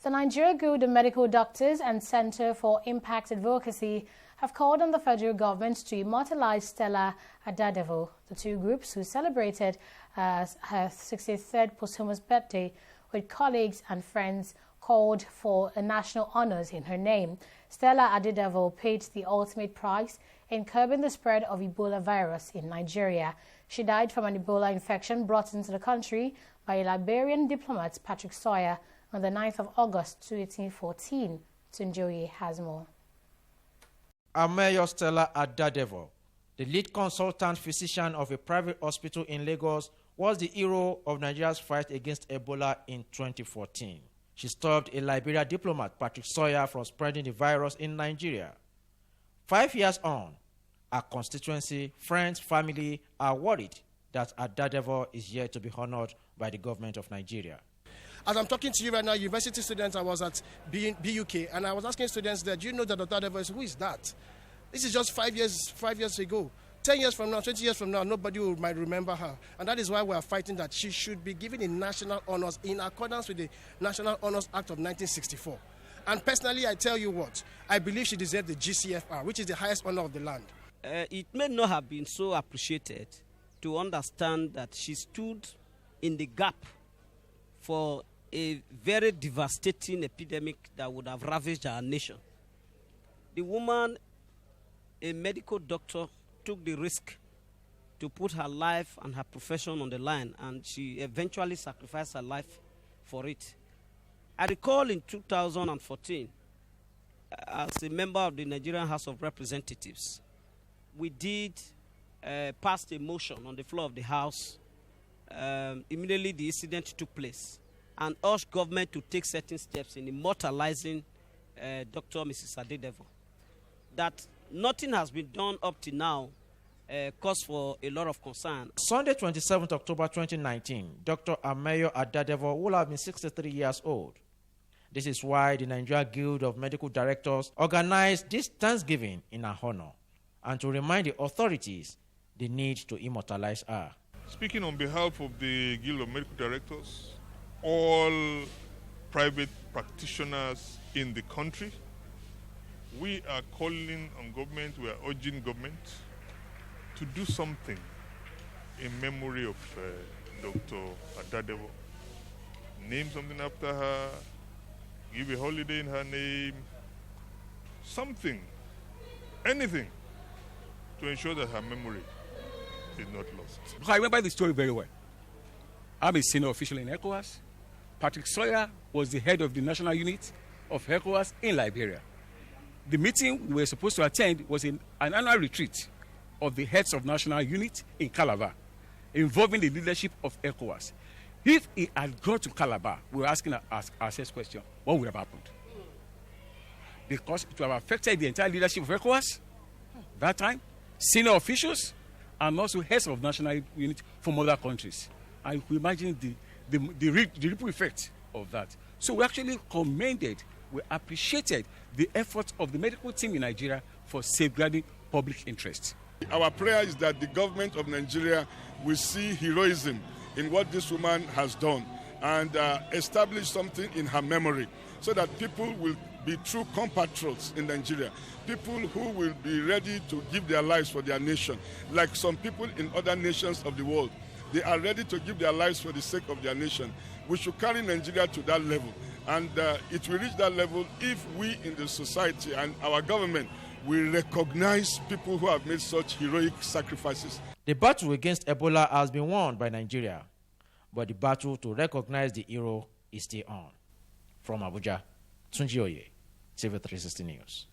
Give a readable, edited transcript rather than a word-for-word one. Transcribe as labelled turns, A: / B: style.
A: The Nigeria Guild of Medical Doctors and Center for Impact Advocacy have called on the federal government to immortalize Stella Adadevoh. The two groups, who celebrated her 63rd posthumous birthday with colleagues and friends, called for a national honors in her name. Stella Adadevoh paid the ultimate price in curbing the spread of Ebola virus in Nigeria. She died from an Ebola infection brought into the country by a Liberian diplomat, Patrick Sawyer, on the 9th of August 2014. Tunjoye has more.
B: Mayor Stella Adadevoh, the lead consultant physician of a private hospital in Lagos, was the hero of Nigeria's fight against Ebola in 2014. She stopped a Liberian diplomat, Patrick Sawyer, from spreading the virus in Nigeria. 5 years on, our constituency, friends, family are worried that Adadevoh is yet to be honored by the government of Nigeria.
C: As I'm talking to you right now, university students, I was at BUK, and I was asking students there, do you know that Adadevoh is, who is that? This is just 5 years ago. 10 years from now, 20 years from now, nobody might remember her. And that is why we are fighting that she should be given a national honors in accordance with the National Honors Act of 1964. And personally, I tell you what, I believe she deserves the GCFR, which is the highest honor of the land.
D: It may not have been so appreciated to understand that she stood in the gap for a very devastating epidemic that would have ravaged our nation. The woman, a medical doctor, took the risk to put her life and her profession on the line, and she eventually sacrificed her life for it. I recall in 2014, as a member of the Nigerian House of Representatives, we did pass a motion on the floor of the House. Immediately the incident took place, and urged government to take certain steps in immortalizing Dr. Mrs. Adadevoh. That nothing has been done up to now cause for a lot of concern.
B: Sunday, 27th October 2019, Dr. Ameyo Adadevoh will have been 63 years old. This is why the Nigeria Guild of Medical Directors organized this Thanksgiving in her honor, and to remind the authorities the need to immortalize her.
E: Speaking on behalf of the Guild of Medical Directors, all private practitioners in the country, we are calling on government, we are urging government to do something in memory of Dr. Adadevoh. Name something after her, give a holiday in her name, something, anything, to ensure that her memory is not lost.
F: I remember the story very well. I'm a senior official in ECOWAS. Patrick Sawyer was the head of the national unit of ECOWAS in Liberia. The meeting we were supposed to attend was an annual retreat of the heads of national unit in Calabar, involving the leadership of ECOWAS. If he had gone to Calabar, we were asking ourselves question, what would have happened? Because it would have affected the entire leadership of ECOWAS that time, senior officials, and also heads of national unit from other countries. And we imagine the ripple effect of that. So we actually commended, we appreciated the efforts of the medical team in Nigeria for safeguarding public interest.
G: Our prayer is that the government of Nigeria will see heroism in what this woman has done and establish something in her memory so that people will be true compatriots in Nigeria, people who will be ready to give their lives for their nation, like some people in other nations of the world. They are ready to give their lives for the sake of their nation. We should carry Nigeria to that level, and it will reach that level if we in the society and our government will recognize people who have made such heroic sacrifices.
B: The battle against Ebola has been won by Nigeria, but the battle to recognize the hero is still on. From Abuja, Tunjoye, TV 360 News.